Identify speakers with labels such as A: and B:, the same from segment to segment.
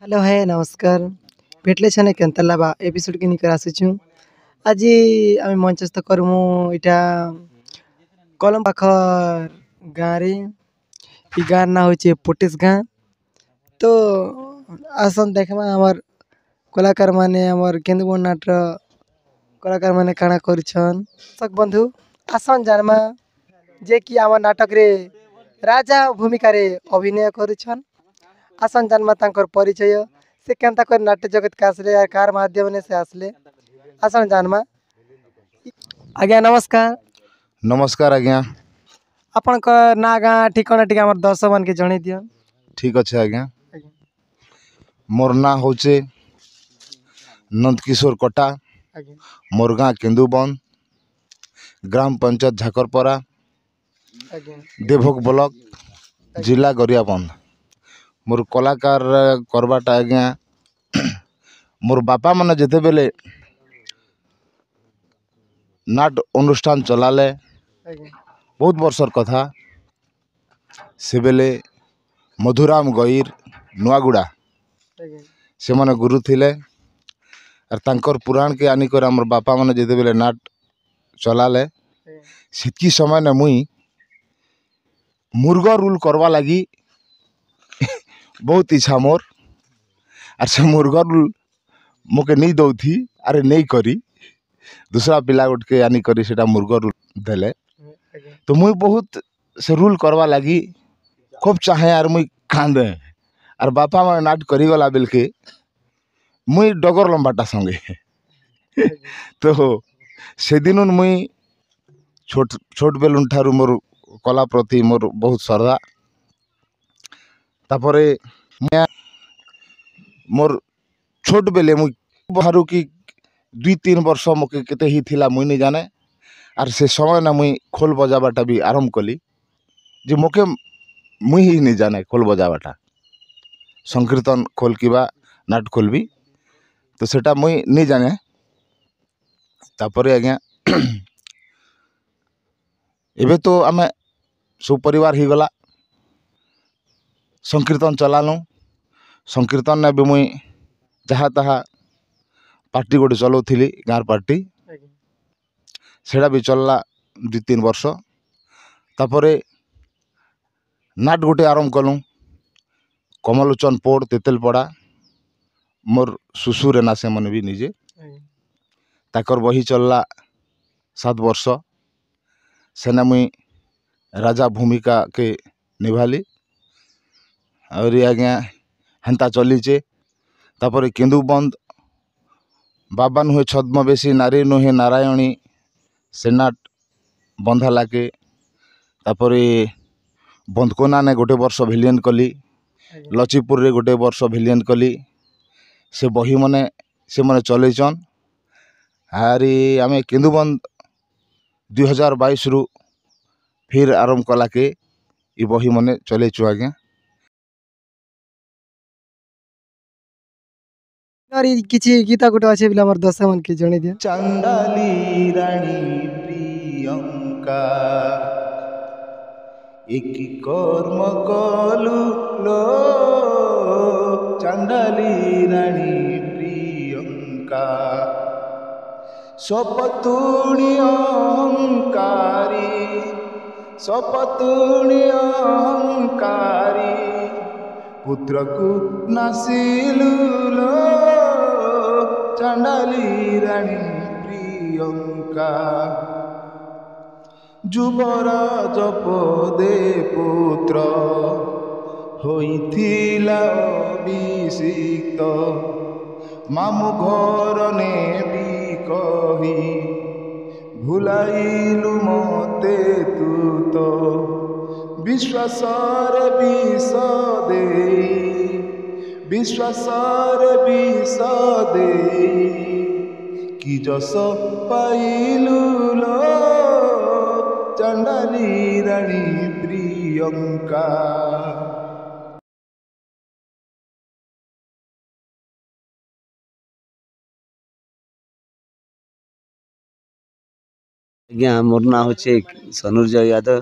A: Hello है नमस्कार भेटले छने केनतला बा एपिसोड के निकर आसीछु आज आम मंचस्थ करमु इटा कलम पाखर गाँ रे इ गाँ ना होचे पोटेस गाँ तो आसन देखमा हमर कलाकार माने हमर केंदुबन नाटर कलाकार माने काना करछन सक बंधु आसन जानमा जे कि हमर नाटक रे राजा भूमिका रे अभिनय करछन आसन जन्म तांकर परिचय से केनता कर नाट्य जगत के आसले या कार माध्यम ने से आसले आसन जन्म आज्ञा नमस्कार
B: नमस्कार आज्ञा।
A: अपन का ना गाँ ठिकाना टिका हमर दर्शक मन के जणे दियो।
B: ठीक अच्छे आज्ञा। मोर ना होचे नंदकिशोर कटा, मोर गाँ केंदुबन, ग्राम पंचायत झाकरपरा, देवभोग ब्लॉक, जिला गरियाबंध। मोर कलाकार करबाटा आज्ञा मोर बापा माने जेते बेले नाट अनुष्ठान चलाले बहुत वर्षर कथा से बेले मधुराम गईर नुआगुड़ा से माने गुरु थिले और तांकर पुराण के आनिकर हमर बापा माने जेते बेले नाट चलाले सेतकी समय ने मुई मुर्गा रूल करवा लगी बहुत इच्छा मोर और से मुर्गा रूल मोके नहीं दौ थी अरे नहीं करी दूसरा पिला उठ के आनी करी सेटा मुर्गा रूल देले तो मुई बहुत से रूल करवा लगी खूब चाहे यार मुई कांदे और बापा माने नाट करी गला बेल के मुई डगर लंबाटा संगे तो से दिन मुई छोट छोट बेलुन ठारू मोर कला प्रति मोर बहुत श्रद्धा तापरे मोर छोट बेले मुई बाहरु की 2-3 वर्ष मोके केते ही थिला मुई नहीं जाने और से समय ना मुई खोल बजाबाटा भी आरंभ कली जे मोके मुई ही नहीं जाने खोल बजाबाटा संकीर्तन खोल किबा नाट खोल भी तो सेटा मुई नहीं जाने तापरे आज्ञा एबे तो आमे सब परिवार ही गला संकीर्तन चलानु संकीर्तन ने भी मुई जहाँ तहाँ पार्टी गोटे चलाउली गाँव पार्टी सेटा भी चलला 2-3 वर्ष तापरे नाट गोटे आरंभ कलु कमलोचन पोड़ तेतेलपड़ा मोर सुसुर ना से मन भी निजे ताकर बही चलला 7 वर्ष सेना मुई राजा भूमिका के निभाली और आज्ञा हेन्ता चलीचे तापरे केंदुबंद बाबा नुहे छद्मवेशी नारी नुहे नारायणी सेनाट बंधा लाके तापरे बंधकोना ने गोटे वर्ष भिलियन कली लचीपुर रे गोटे वर्ष भिलियन कली से बही मने से मने चलैचन हारी आमे केंदुबंद 2022 रु फिर आरंभ कला के इ बही मने चलैचु आज्ञा।
A: और इ किछि गीता गोटे अछि बिला हमर दर्शक मन के जणे दियो।
B: चंडाली रानी प्रियंका एक कर्म कलु लो चंडाली रानी प्रियंका सपतुणी अहंकारी पुत्र को नासिलु लो चंडाली रानी प्रियंका जुबराज पदे पुत्र होइथिला अभिषिक्त मामु घर ने भी कही भुलाइलु मते तू तो विश्वासर विष दे कि जस पाइलु लो चंडाली रानी प्रियंका।
C: आज्ञा मोर ना होचे सनुर्जय यादव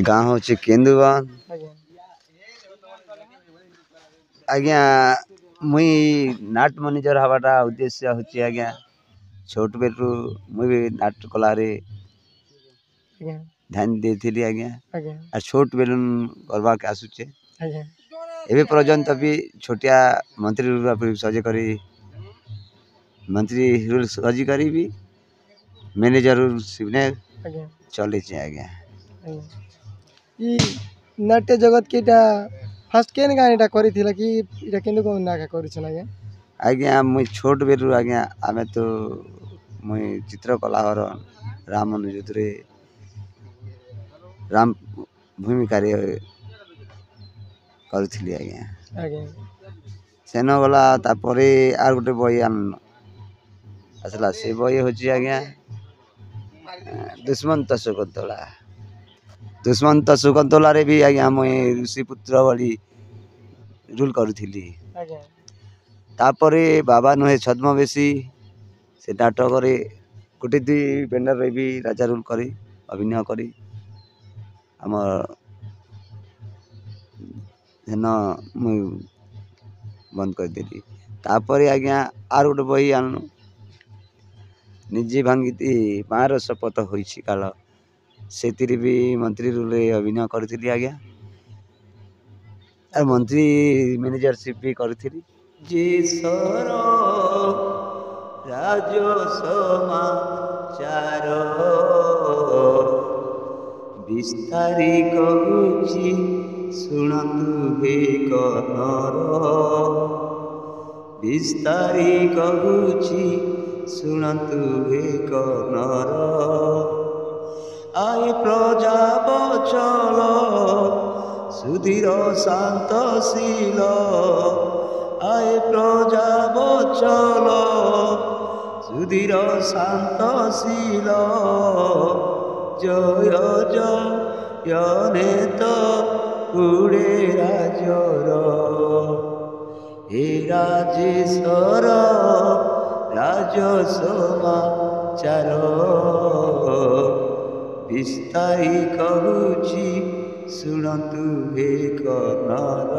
C: गाँव होचे केंदुबन आज्ञा मुई नाट मैनेजर हवाटा उद्देश्य होची आज्ञा छोट बेलू मुई नाट कलारे
A: ଆଜ୍ଞା
C: ध्यान देथिली आज्ञा
A: ଆଜ୍ଞା
C: आ छोट बेलू करवा के आसुचे
A: ଆଜ୍ଞା
C: एबे पर्यंत भी छोटिया मंत्री रूल सजे करी मंत्री रूल सजी करी भी मैनेजर रूल सिवने
A: ଆଜ୍ଞା
C: चले आज्ञा
A: ଆଜ୍ଞା ଇ ନାଟ୍ୟ ଜଗତ କି ଏଇଟା ଫାର୍ଷ୍ଟ କେନ୍ ଗାଁ ଏଇଟା କରିଥିଲା କି ଏଇଟା କେମିତି କ'ଣ ନା କରିଛନ୍ ଆଜ୍ଞା
C: आज्ञा मुई छोट बेलू आज्ञा आमे तो मुई चित्रकला राम अनुजुत राम भूमिका करुଥିଲି आज्ञा
A: ଆଜ୍ଞା
C: सेन गला तापरे आर गोटे बही आसला से बही होची आज्ञा दुष्मंत शकुंतला रे भी आज्ञा मुई ऋषिपुत्र भली रूल करुଥିଲି
A: ଆଜ୍ଞା
C: तापरे बाबा नुहे छद्मवेशी से नाटक गोटे दुई बेनर भी राजा रूल करी अभिनय करी आम हेन मुई बंद करदेली तापरे आज्ञा आर गोटे बही आनु निजे भांगी मार शपथ होइछि काल से भी मंत्री रूल अभिनय करी आज्ञा और मंत्री मैनेजरशिप भी करी जिसर राज समाचार विस्तारी कहूची शुणतु हे कनर विस्तारी कहूची शुणतु हे कनर आए प्रजा बचल सुधीर शांतशील आए प्रजा बचल सुधीर शांतशील जय जय नेत उड़े राजर हे राजेश्वर राज समाचार विस्तारी कहूची शुणतु हे कनर।